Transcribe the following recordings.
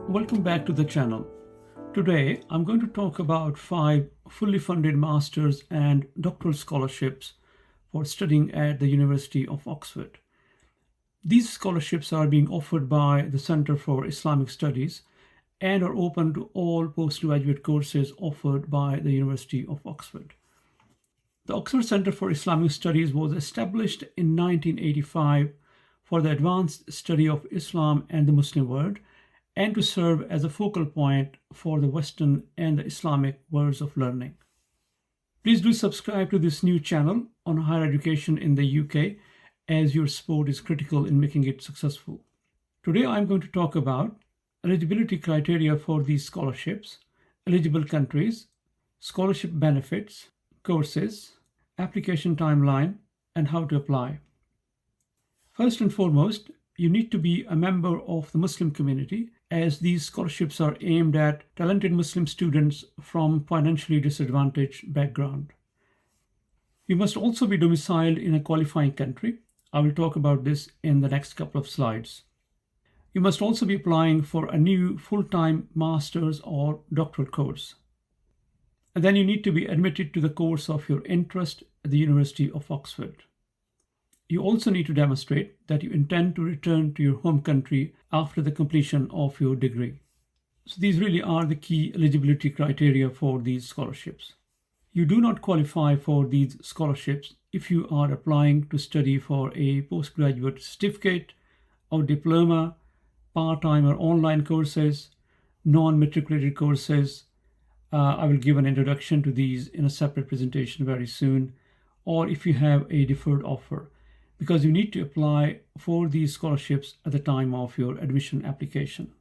Welcome back to the channel. Today I'm going to talk about 5 fully funded master's and doctoral scholarships for studying at the University of Oxford. These scholarships are being offered by the Center for Islamic Studies and are open to all postgraduate courses offered by the University of Oxford. The Oxford Center for Islamic Studies was established in 1985 for the advanced study of Islam and the Muslim world, and to serve as a focal point for the Western and the Islamic worlds of learning. Please do subscribe to this new channel on higher education in the UK, as your support is critical in making it successful. Today I'm going to talk about eligibility criteria for these scholarships, eligible countries, scholarship benefits, courses, application timeline, and how to apply. First and foremost, you need to be a member of the Muslim community, as these scholarships are aimed at talented Muslim students from financially disadvantaged background. You must also be domiciled in a qualifying country. I will talk about this in the next couple of slides. You must also be applying for a new full-time master's or doctoral course. And then you need to be admitted to the course of your interest at the University of Oxford. You also need to demonstrate that you intend to return to your home country after the completion of your degree. So these really are the key eligibility criteria for these scholarships. You do not qualify for these scholarships if you are applying to study for a postgraduate certificate or diploma, part-time or online courses, non-matriculated courses. I will give an introduction to these in a separate presentation very soon, or if you have a deferred offer, because you need to apply for these scholarships at the time of your admission application.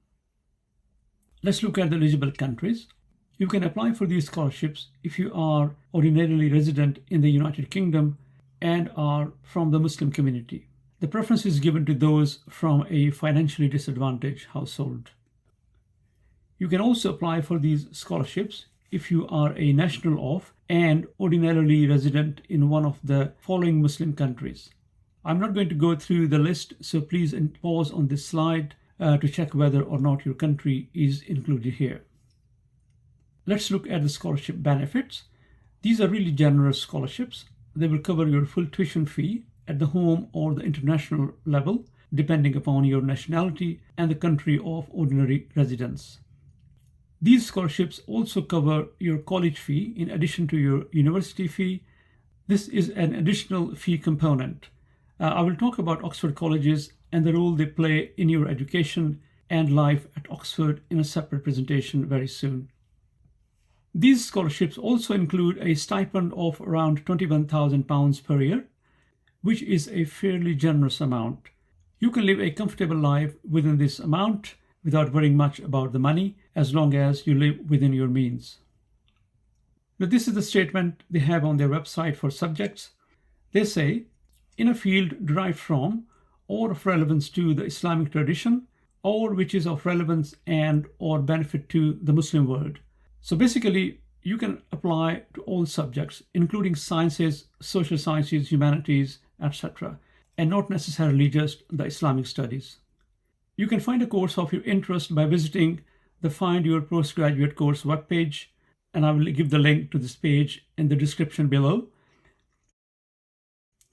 Let's look at the eligible countries. You can apply for these scholarships if you are ordinarily resident in the United Kingdom and are from the Muslim community. The preference is given to those from a financially disadvantaged household. You can also apply for these scholarships if you are a national of and ordinarily resident in one of the following Muslim countries. I'm not going to go through the list, so please pause on this slide to check whether or not your country is included here. Let's look at the scholarship benefits. These are really generous scholarships. They will cover your full tuition fee at the home or the international level, depending upon your nationality and the country of ordinary residence. These scholarships also cover your college fee in addition to your university fee. This is an additional fee component. I will talk about Oxford colleges and the role they play in your education and life at Oxford in a separate presentation very soon. These scholarships also include a stipend of around £21,000 per year, which is a fairly generous amount. You can live a comfortable life within this amount without worrying much about the money, as long as you live within your means. Now, this is the statement they have on their website for subjects. They say, in a field derived from or of relevance to the Islamic tradition, or which is of relevance and or benefit to the Muslim world. So basically, you can apply to all subjects, including sciences, social sciences, humanities, etc., and not necessarily just the Islamic studies. You can find a course of your interest by visiting the Find Your Postgraduate Course webpage, and I will give the link to this page in the description below.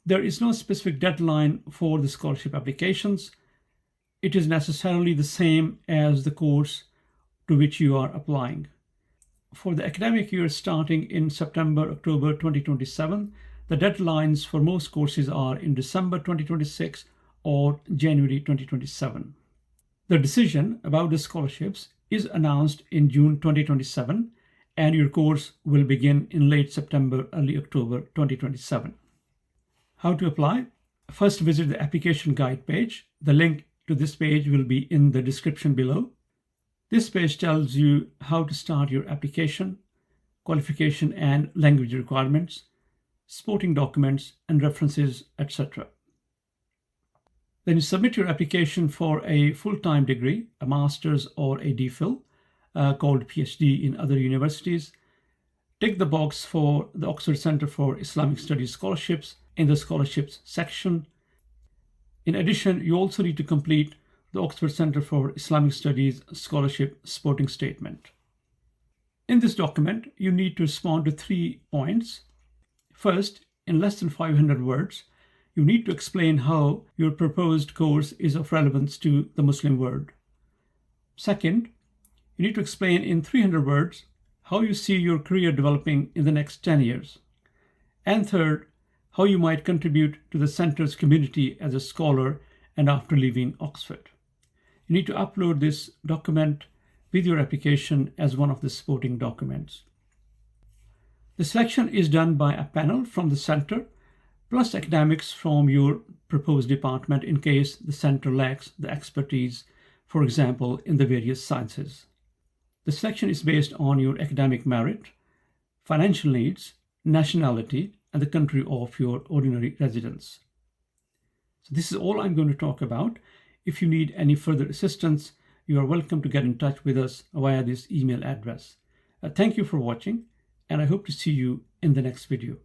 There is no specific deadline for the scholarship applications. It is necessarily the same as the course to which you are applying. For the academic year starting in September-October 2027, the deadlines for most courses are in December 2026 or January 2027. The decision about the scholarships is announced in June 2027, and your course will begin in late September, early October 2027. How to apply? First, visit the application guide page. The link to this page will be in the description below. This page tells you how to start your application, qualification and language requirements, supporting documents and references, etc. Then you submit your application for a full-time degree, a master's or a DPhil, called PhD in other universities. Tick the box for the Oxford Center for Islamic Studies scholarships in the scholarships section. In addition, you also need to complete the Oxford Centre for Islamic Studies Scholarship Supporting Statement. In this document, you need to respond to 3 points. First, in less than 500 words, you need to explain how your proposed course is of relevance to the Muslim world. Second, you need to explain in 300 words how you see your career developing in the next 10 years. And third, how you might contribute to the centre's community as a scholar and after leaving Oxford. You need to upload this document with your application as one of the supporting documents. The selection is done by a panel from the centre, plus academics from your proposed department in case the centre lacks the expertise, for example, in the various sciences. The selection is based on your academic merit, financial needs, nationality, and the country of your ordinary residence. So this is all I'm going to talk about. If you need any further assistance, you are welcome to get in touch with us via this email address. Thank you for watching, and I hope to see you in the next video.